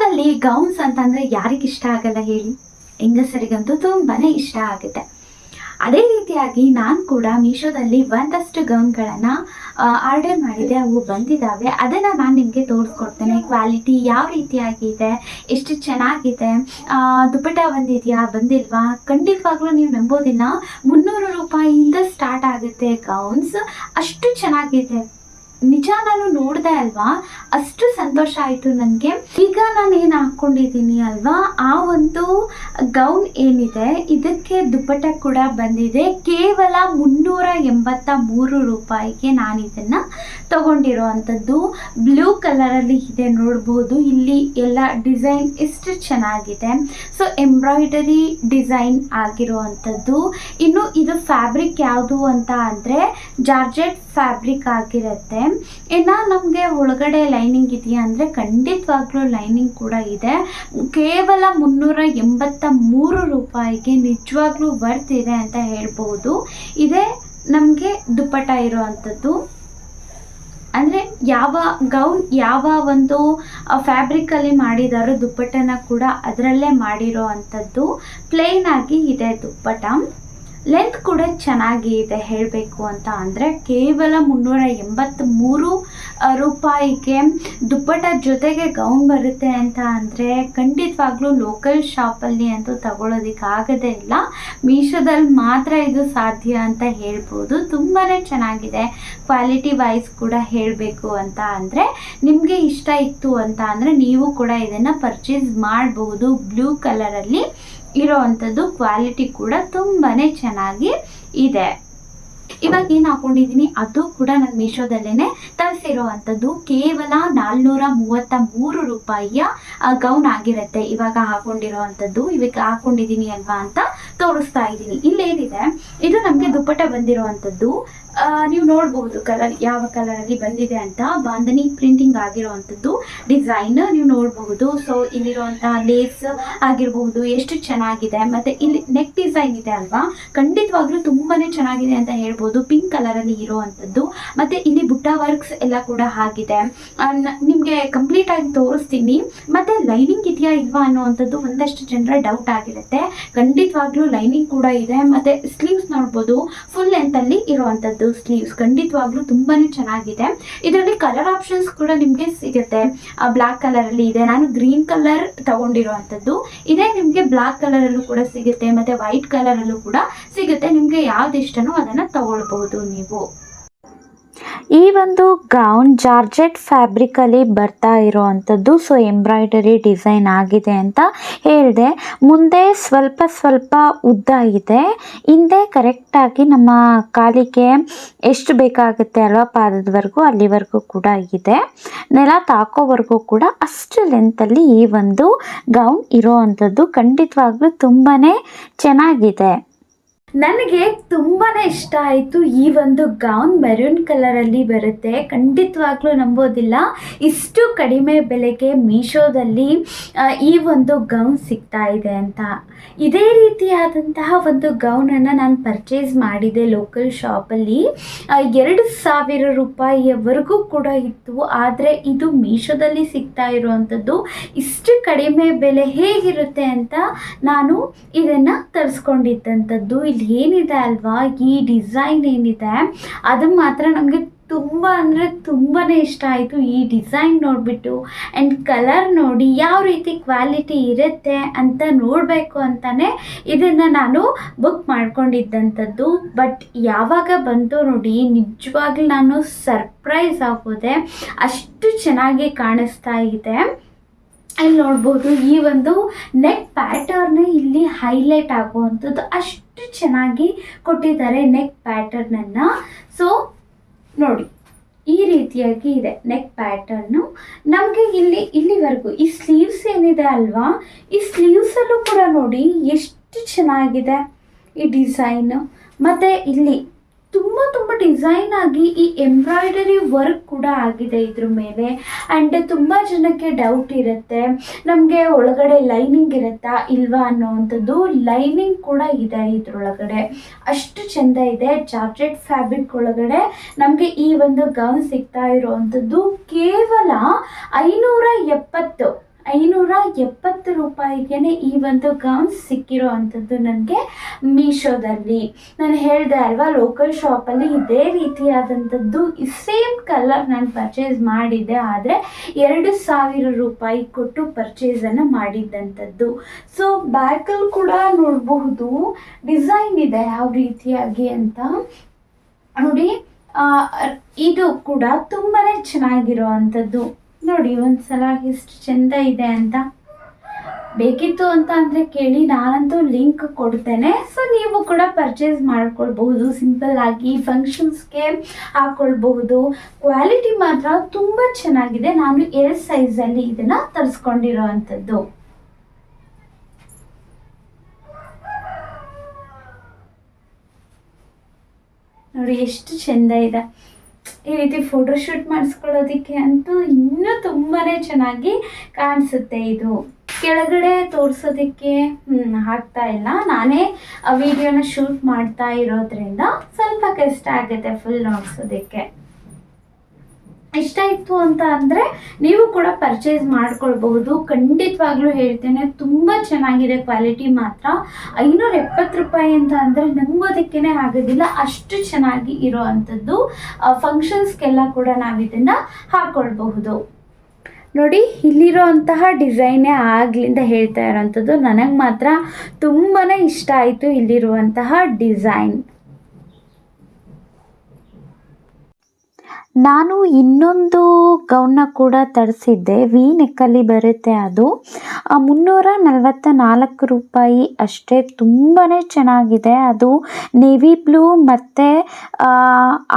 ಮೀಶೋದಲ್ಲಿ ಗೌನ್ಸ್ ಅಂತಂದರೆ ಯಾರಿಗಿಷ್ಟ ಆಗಲ್ಲ ಹೇಳಿ? ಹೆಂಗಸರಿಗಂತೂ ತುಂಬಾ ಇಷ್ಟ ಆಗುತ್ತೆ. ಅದೇ ರೀತಿಯಾಗಿ ನಾನು ಕೂಡ ಮೀಶೋದಲ್ಲಿ ಒಂದಷ್ಟು ಗೌನ್ಗಳನ್ನು ಆರ್ಡರ್ ಮಾಡಿದೆ. ಅವು ಬಂದಿದ್ದಾವೆ. ಅದನ್ನು ನಾನು ನಿಮಗೆ ತೋರಿಸ್ಕೊಡ್ತೇನೆ. ಕ್ವಾಲಿಟಿ ಯಾವ ರೀತಿಯಾಗಿದೆ, ಎಷ್ಟು ಚೆನ್ನಾಗಿದೆ, ದುಪ್ಪಟ್ಟ ಬಂದಿದೆಯಾ ಬಂದಿಲ್ವಾ, ಖಂಡಿತವಾಗ್ಲೂ ನೀವು ನಂಬೋದಿಲ್ಲ. 300 ರೂಪಾಯಿಯಿಂದ ಸ್ಟಾರ್ಟ್ ಆಗುತ್ತೆ ಗೌನ್ಸ್. ಅಷ್ಟು ಚೆನ್ನಾಗಿದೆ. ನಿಜ ನಾನು ನೋಡಿದೆ ಅಲ್ವಾ, ಅಷ್ಟು ಸಂತೋಷ ಆಯಿತು ನನಗೆ. ಈಗ ನಾನು ಏನು ಹಾಕ್ಕೊಂಡಿದ್ದೀನಿ ಅಲ್ವಾ, ಆ ಒಂದು ಗೌನ್ ಏನಿದೆ ಇದಕ್ಕೆ ದುಪ್ಪಟ್ಟ ಕೂಡ ಬಂದಿದೆ. ಕೇವಲ 383 ರೂಪಾಯಿಗೆ ನಾನು ಇದನ್ನು ತಗೊಂಡಿರೋ ಅಂಥದ್ದು. ಬ್ಲೂ ಕಲರಲ್ಲಿ ಇದೆ, ನೋಡ್ಬೋದು. ಇಲ್ಲಿ ಎಲ್ಲ ಡಿಸೈನ್ ಎಷ್ಟು ಚೆನ್ನಾಗಿದೆ. ಸೊ ಎಂಬ್ರಾಯ್ಡರಿ ಡಿಸೈನ್ ಆಗಿರೋ ಅಂಥದ್ದು. ಇನ್ನು ಇದು ಫ್ಯಾಬ್ರಿಕ್ ಯಾವುದು ಅಂತ ಅಂದರೆ ಜಾರ್ಜೆಟ್ ಫ್ಯಾಬ್ರಿಕ್ ಆಗಿರುತ್ತೆ. ಇನ್ನು ನಮಗೆ ಒಳಗಡೆ ಲೈನಿಂಗ್ ಇದೆಯಾ ಅಂದರೆ ಖಂಡಿತವಾಗ್ಲೂ ಲೈನಿಂಗ್ ಕೂಡ ಇದೆ. ಕೇವಲ 383 ರೂಪಾಯಿಗೆ ನಿಜವಾಗ್ಲೂ ವರ್ತ್ ಇದೆ ಅಂತ ಹೇಳ್ಬೋದು. ಇದೇ ನಮಗೆ ದುಪ್ಪಟ್ಟ ಇರುವಂಥದ್ದು. ಅಂದರೆ ಯಾವ ಗೌನ್ ಯಾವ ಒಂದು ಫ್ಯಾಬ್ರಿಕಲ್ಲಿ ಮಾಡಿದಾರೋ ದುಪ್ಪಟ್ಟನ ಕೂಡ ಅದರಲ್ಲೇ ಮಾಡಿರೋ ಅಂಥದ್ದು. ಪ್ಲೇನ್ ಆಗಿ ಇದೆ ದುಪ್ಪಟ್ಟ. ಲೆಂತ್ ಕೂಡ ಚೆನ್ನಾಗಿ ಇದೆ ಹೇಳಬೇಕು ಅಂತ ಅಂದರೆ. ಕೇವಲ 383 ರೂಪಾಯಿಗೆ ದುಪ್ಪಟ್ಟ ಜೊತೆಗೆ ಗೌನ್ ಬರುತ್ತೆ ಅಂತ ಅಂದರೆ ಖಂಡಿತವಾಗ್ಲೂ ಲೋಕಲ್ ಶಾಪಲ್ಲಿ ಅಂತೂ ತಗೊಳ್ಳೋದಕ್ಕಾಗದೇ ಇಲ್ಲ. ಮೀಶೋದಲ್ಲಿ ಮಾತ್ರ ಇದು ಸಾಧ್ಯ ಅಂತ ಹೇಳ್ಬೋದು. ತುಂಬಾ ಚೆನ್ನಾಗಿದೆ. ಕ್ವಾಲಿಟಿ ವೈಸ್ ಕೂಡ ಹೇಳಬೇಕು ಅಂತ ಅಂದರೆ ನಿಮಗೆ ಇಷ್ಟ ಇತ್ತು ಅಂತ ಅಂದರೆ ನೀವು ಕೂಡ ಇದನ್ನು ಪರ್ಚೇಸ್ ಮಾಡಬಹುದು. ಬ್ಲೂ ಕಲರಲ್ಲಿ ಇರೋವಂಥದ್ದು. ಕ್ವಾಲಿಟಿ ಕೂಡ ತುಂಬಾ ಚೆನ್ನಾಗಿ ಇದೆ. ಇವಾಗ ಏನು ಹಾಕೊಂಡಿದ್ದೀನಿ ಅದು ಕೂಡ ನಾನು ಮೀಶೋದಲ್ಲೇ ತರಿಸಿರೋ ಅಂಥದ್ದು. ಕೇವಲ 433 ರೂಪಾಯಿಯ ಗೌನ್ ಆಗಿರುತ್ತೆ. ಇವಾಗ ಹಾಕೊಂಡಿರೋ ಅಂಥದ್ದು, ಇವಾಗ ಹಾಕೊಂಡಿದ್ದೀನಿ ಅಲ್ವಾ ಅಂತ ತೋರಿಸ್ತಾ ಇದ್ದೀನಿ. ಇಲ್ಲೇನಿದೆ, ಇದು ನಮಗೆ ದುಪ್ಪಟ್ಟ ಬಂದಿರೋ ಅಂಥದ್ದು. ನೀವು ನೋಡಬಹುದು ಕಲರ್ ಯಾವ ಕಲರಲ್ಲಿ ಬಂದಿದೆ ಅಂತ. ಬಾಂಧನಿ ಪ್ರಿಂಟಿಂಗ್ ಆಗಿರೋ ಅಂಥದ್ದು ಡಿಸೈನ್ ನೀವು ನೋಡಬಹುದು. ಸೊ ಇಲ್ಲಿರುವಂತಹ ಲೇಸ್ ಆಗಿರಬಹುದು ಎಷ್ಟು ಚೆನ್ನಾಗಿದೆ. ಮತ್ತು ಇಲ್ಲಿ ನೆಕ್ ಡಿಸೈನ್ ಇದೆ ಅಲ್ವಾ, ಖಂಡಿತವಾಗ್ಲೂ ತುಂಬಾ ಚೆನ್ನಾಗಿದೆ ಅಂತ ಹೇಳ್ಬೋದು. ಪಿಂಕ್ ಕಲರಲ್ಲಿ ಇರೋ ಅಂಥದ್ದು. ಮತ್ತು ಇಲ್ಲಿ ಬುಟ್ಟ ವರ್ಕ್ಸ್ ಎಲ್ಲ ಕೂಡ ಆಗಿದೆ. ನಿಮಗೆ ಕಂಪ್ಲೀಟ್ ಆಗಿ ತೋರಿಸ್ತೀನಿ. ಮತ್ತು ಲೈನಿಂಗ್ ಇದೆಯಾ ಇಲ್ವಾ ಅನ್ನುವಂಥದ್ದು ಒಂದಷ್ಟು ಜನರ ಡೌಟ್ ಆಗಿರುತ್ತೆ. ಖಂಡಿತವಾಗ್ಲೂ ಲೈನಿಂಗ್ ಕೂಡ ಇದೆ. ಮತ್ತು ಸ್ಲೀವ್ಸ್ ನೋಡ್ಬೋದು, ಫುಲ್ ಲೆಂತಲ್ಲಿ ಇರುವಂಥದ್ದು ಸ್ಲೀವ್ಸ್. ಖಂಡಿತವಾಗ್ಲೂ ತುಂಬಾನೇ ಚೆನ್ನಾಗಿದೆ. ಇದರಲ್ಲಿ ಕಲರ್ ಆಪ್ಷನ್ಸ್ ಕೂಡ ನಿಮಗೆ ಸಿಗುತ್ತೆ. ಬ್ಲಾಕ್ ಕಲರ್ ಅಲ್ಲಿ ಇದೆ. ನಾನು ಗ್ರೀನ್ ಕಲರ್ ತಗೊಂಡಿರುವಂತದ್ದು. ಇದೇ ನಿಮಗೆ ಬ್ಲಾಕ್ ಕಲರ್ ಅಲ್ಲೂ ಕೂಡ ಸಿಗುತ್ತೆ, ಮತ್ತೆ ವೈಟ್ ಕಲರ್ ಅಲ್ಲೂ ಕೂಡ ಸಿಗುತ್ತೆ. ನಿಮ್ಗೆ ಯಾವ್ದು ಇಷ್ಟನೋ ಅದನ್ನ ತಗೊಳ್ಬಹುದು ನೀವು. ಈ ಒಂದು ಗೌನ್ ಜಾರ್ಜೆಟ್ ಫ್ಯಾಬ್ರಿಕಲ್ಲಿ ಬರ್ತಾ ಇರೋವಂಥದ್ದು. ಸೊ ಎಂಬ್ರಾಯ್ಡರಿ ಡಿಸೈನ್ ಆಗಿದೆ ಅಂತ ಹೇಳಿದೆ. ಮುಂದೆ ಸ್ವಲ್ಪ ಉದ್ದ ಇದೆ. ಹಿಂದೆ ಕರೆಕ್ಟಾಗಿ ನಮ್ಮ ಕಾಲಿಗೆ ಎಷ್ಟು ಬೇಕಾಗುತ್ತೆ ಅಲ್ವಾ ಪಾದದವರೆಗೂ ಅಲ್ಲಿವರೆಗೂ ಕೂಡ ಇದೆ. ನೆಲ ತಾಕೋವರೆಗೂ ಕೂಡ ಅಷ್ಟು ಲೆಂತಲ್ಲಿ ಈ ಒಂದು ಗೌನ್ ಇರೋವಂಥದ್ದು. ಖಂಡಿತವಾಗ್ಲೂ ತುಂಬಾ ಚೆನ್ನಾಗಿದೆ. ನನಗೆ ತುಂಬಾ ಇಷ್ಟ ಆಯಿತು. ಈ ಒಂದು ಗೌನ್ ಮೆರೂನ್ ಕಲರಲ್ಲಿ ಬರುತ್ತೆ. ಖಂಡಿತವಾಗ್ಲೂ ನಂಬೋದಿಲ್ಲ, ಇಷ್ಟು ಕಡಿಮೆ ಬೆಲೆಗೆ ಮೀಶೋದಲ್ಲಿ ಈ ಒಂದು ಗೌನ್ ಸಿಗ್ತಾ ಇದೆ ಅಂತ. ಇದೇ ರೀತಿಯಾದಂತಹ ಒಂದು ಗೌನನ್ನು ನಾನು ಪರ್ಚೇಸ್ ಮಾಡಿದೆ ಲೋಕಲ್ ಶಾಪಲ್ಲಿ. 2,000 ರೂಪಾಯಿಯವರೆಗೂ ಕೂಡ ಇತ್ತು. ಆದರೆ ಇದು ಮೀಶೋದಲ್ಲಿ ಸಿಗ್ತಾ ಇರುವಂಥದ್ದು ಇಷ್ಟು ಕಡಿಮೆ ಬೆಲೆ ಹೇಗಿರುತ್ತೆ ಅಂತ ನಾನು ಇದನ್ನು ತರಿಸ್ಕೊಂಡಿದ್ದಂಥದ್ದು. ಇಲ್ಲಿ ಏನಿದೆ ಅಲ್ವಾ, ಈ ಡಿಸೈನ್ ಏನಿದೆ ಅದು ಮಾತ್ರ ನಮಗೆ ತುಂಬ ಅಂದರೆ ತುಂಬಾ ಇಷ್ಟ ಆಯಿತು. ಈ ಡಿಸೈನ್ ನೋಡಿಬಿಟ್ಟು ಆ್ಯಂಡ್ ಕಲರ್ ನೋಡಿ ಯಾವ ರೀತಿ ಕ್ವಾಲಿಟಿ ಇರುತ್ತೆ ಅಂತ ನೋಡಬೇಕು ಅಂತಲೇ ಇದನ್ನು ನಾನು ಬುಕ್ ಮಾಡ್ಕೊಂಡಿದ್ದಂಥದ್ದು. ಬಟ್ ಯಾವಾಗ ಬಂತು ನೋಡಿ, ನಿಜವಾಗ್ಲೂ ನಾನು ಸರ್ಪ್ರೈಸ್ ಆಗೋದೆ. ಅಷ್ಟು ಚೆನ್ನಾಗಿ ಕಾಣಿಸ್ತಾ ಇದೆ. ಇಲ್ಲಿ ನೋಡ್ಬೋದು, ಈ ಒಂದು ನೆಕ್ ಪ್ಯಾಟರ್ನ್ ಇಲ್ಲಿ ಹೈಲೈಟ್ ಆಗುವಂಥದ್ದು ಅಷ್ಟು ಚೆನ್ನಾಗಿ ಕೊಟ್ಟಿದ್ದಾರೆ ನೆಕ್ ಪ್ಯಾಟರ್ನನ್ನು. ಸೊ ನೋಡಿ, ಈ ರೀತಿಯಾಗಿ ಇದೆ ನೆಕ್ ಪ್ಯಾಟರ್ನು. ನಮಗೆ ಇಲ್ಲಿವರೆಗೂ ಈ ಸ್ಲೀವ್ಸ್ ಏನಿದೆ ಅಲ್ವಾ, ಈ ಸ್ಲೀವ್ಸಲ್ಲೂ ಕೂಡ ನೋಡಿ ಎಷ್ಟು ಚೆನ್ನಾಗಿದೆ ಈ ಡಿಸೈನು. ಮತ್ತು ಇಲ್ಲಿ ತುಂಬ ಡಿಸೈನ್ ಆಗಿ ಈ ಎಂಬ್ರಾಯ್ಡರಿ ವರ್ಕ್ ಕೂಡ ಆಗಿದೆ ಇದ್ರ ಮೇಲೆ. ಆ್ಯಂಡ್ ತುಂಬ ಜನಕ್ಕೆ ಡೌಟ್ ಇರುತ್ತೆ, ನಮಗೆ ಒಳಗಡೆ ಲೈನಿಂಗ್ ಇರುತ್ತಾ ಇಲ್ವಾ ಅನ್ನೋವಂಥದ್ದು. ಲೈನಿಂಗ್ ಕೂಡ ಇದೆ ಇದ್ರೊಳಗಡೆ. ಅಷ್ಟು ಚೆಂದ ಇದೆ. ಜಾರ್ಜೆಟ್ ಫ್ಯಾಬ್ರಿಕ್ ಒಳಗಡೆ ನಮಗೆ ಈ ಒಂದು ಗೌನ್ ಸಿಗ್ತಾ ಇರೋವಂಥದ್ದು ಕೇವಲ 570 570 ರೂಪಾಯಿಗೆ ಈ ಒಂದು ಗೌನ್ ಸಿಕ್ಕಿರೋ ಅಂಥದ್ದು ನನಗೆ ಮೀಶೋದಲ್ಲಿ. ನಾನು ಹೇಳಿದೆ ಅಲ್ವಾ, ಲೋಕಲ್ ಶಾಪಲ್ಲಿ ಇದೇ ರೀತಿಯಾದಂಥದ್ದು ಸೇಮ್ ಕಲರ್ ನಾನು ಪರ್ಚೇಸ್ ಮಾಡಿದ್ದೆ, ಆದರೆ 2000 ರೂಪಾಯಿ ಕೊಟ್ಟು ಪರ್ಚೇಸನ್ನು ಮಾಡಿದ್ದಂಥದ್ದು. ಸೊ ಬ್ಯಾಕಲ್ಲಿ ಕೂಡ ನೋಡಬಹುದು ಡಿಸೈನ್ ಇದೆ ಯಾವ ರೀತಿಯಾಗಿ ಅಂತ ನೋಡಿ. ಇದು ಕೂಡ ತುಂಬಾ ಚೆನ್ನಾಗಿರೋ ಅಂಥದ್ದು ನೋಡಿ. ಒಂದ್ಸಲ ಎಷ್ಟು ಚೆಂದ ಇದೆ ಅಂತ. ಬೇಕಿತ್ತು ಅಂತ ಅಂದರೆ ಕೇಳಿ, ನಾನಂತೂ ಲಿಂಕ್ ಕೊಡ್ತೇನೆ. ಸೊ ನೀವು ಕೂಡ ಪರ್ಚೇಸ್ ಮಾಡ್ಕೊಳ್ಬಹುದು, ಸಿಂಪಲ್ ಆಗಿ ಫಂಕ್ಷನ್ಸ್ಗೆ ಹಾಕ್ಕೊಳ್ಬಹುದು. ಕ್ವಾಲಿಟಿ ಮಾತ್ರ ತುಂಬ ಚೆನ್ನಾಗಿದೆ. ನಾನು ಎಲ್ ಸೈಜಲ್ಲಿ ಇದನ್ನು ತರಿಸ್ಕೊಂಡಿರೋ ಅಂಥದ್ದು. ನೋಡಿ ಎಷ್ಟು ಚೆಂದ ಇದೆ. ಈ ರೀತಿ ಫೋಟೋಶೂಟ್ ಮಾಡಿಸ್ಕೊಳ್ಳೋದಕ್ಕೆ ಅಂತೂ ಇನ್ನೂ ತುಂಬಾ ಚೆನ್ನಾಗಿ ಕಾಣಿಸುತ್ತೆ. ಇದು ಕೆಳಗಡೆ ತೋರಿಸೋದಕ್ಕೆ ಆಗ್ತಾ ಇಲ್ಲ, ನಾನೇ ವಿಡಿಯೋನ ಶೂಟ್ ಮಾಡ್ತಾ ಇರೋದ್ರಿಂದ ಸ್ವಲ್ಪ ಕಷ್ಟ ಆಗುತ್ತೆ ಫುಲ್ ನೋಡ್ಸೋದಕ್ಕೆ. ಇಷ್ಟ ಇತ್ತು ಅಂತ ಅಂದರೆ ನೀವು ಕೂಡ ಪರ್ಚೇಸ್ ಮಾಡ್ಕೊಳ್ಬಹುದು. ಖಂಡಿತವಾಗ್ಲೂ ಹೇಳ್ತೇನೆ, ತುಂಬ ಚೆನ್ನಾಗಿದೆ ಕ್ವಾಲಿಟಿ ಮಾತ್ರ. 570 ರೂಪಾಯಿ ಅಂತ ಅಂದರೆ ನಂಬೋದಕ್ಕೇ ಆಗೋದಿಲ್ಲ, ಅಷ್ಟು ಚೆನ್ನಾಗಿ ಇರೋ ಅಂಥದ್ದು. ಫಂಕ್ಷನ್ಸ್ಗೆಲ್ಲ ಕೂಡ ನಾವು ಇದನ್ನು ಹಾಕ್ಕೊಳ್ಬಹುದು. ನೋಡಿ, ಇಲ್ಲಿರೋ ಅಂತಹ ಡಿಸೈನೇ ಆಗ್ಲಿಂದ ಹೇಳ್ತಾ ಇರೋವಂಥದ್ದು. ನನಗೆ ಮಾತ್ರ ತುಂಬಾ ಇಷ್ಟ ಆಯಿತು ಇಲ್ಲಿರುವಂತಹ ಡಿಸೈನ್. ನಾನು ಇನ್ನೊಂದು ಗೌನ್ನ ಕೂಡ ತರಿಸಿದ್ದೆ, ವಿ ನೆಕ್ಕಲ್ಲಿ ಬರುತ್ತೆ. ಅದು 344 ರೂಪಾಯಿ ಅಷ್ಟೇ. ತುಂಬಾ ಚೆನ್ನಾಗಿದೆ. ಅದು ನೇವಿ ಬ್ಲೂ ಮತ್ತು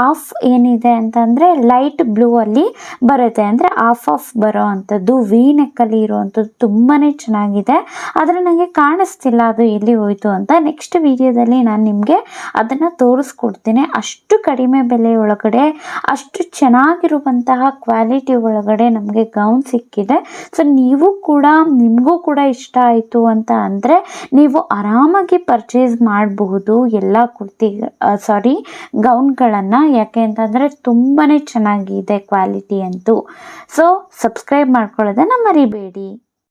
ಆಫ್ ಏನಿದೆ ಅಂತಂದರೆ ಲೈಟ್ ಬ್ಲೂ ಅಲ್ಲಿ ಬರುತ್ತೆ, ಅಂದರೆ ಆಫ್ ಬರೋ ಅಂಥದ್ದು. ವಿ ನೆಕ್ಕಲ್ಲಿ ಇರುವಂಥದ್ದು ತುಂಬಾ ಚೆನ್ನಾಗಿದೆ. ಆದರೆ ನನಗೆ ಕಾಣಿಸ್ತಿಲ್ಲ ಅದು ಎಲ್ಲಿ ಹೋಯಿತು ಅಂತ. ನೆಕ್ಸ್ಟ್ ವಿಡಿಯೋದಲ್ಲಿ ನಾನು ನಿಮಗೆ ಅದನ್ನು ತೋರಿಸ್ಕೊಡ್ತೀನಿ. ಅಷ್ಟು ಕಡಿಮೆ ಬೆಲೆ ಒಳಗಡೆ ಅಷ್ಟು ಚೆನ್ನಾಗಿರುವಂತಹ ಕ್ವಾಲಿಟಿ ಒಳಗಡೆ ನಮಗೆ ಗೌನ್ ಸಿಕ್ಕಿದೆ. ಸೊ ನಿಮಗೂ ಕೂಡ ಇಷ್ಟ ಆಯಿತು ಅಂತ ಅಂದರೆ ನೀವು ಆರಾಮಾಗಿ ಪರ್ಚೇಸ್ ಮಾಡಬಹುದು ಎಲ್ಲ ಗೌನ್ಗಳನ್ನು. ಯಾಕೆ ಅಂತಂದರೆ ತುಂಬಾ ಚೆನ್ನಾಗಿದೆ ಕ್ವಾಲಿಟಿ ಅಂತೂ. ಸೊ ಸಬ್ಸ್ಕ್ರೈಬ್ ಮಾಡ್ಕೊಳ್ಳೋದನ್ನು ಮರಿಬೇಡಿ.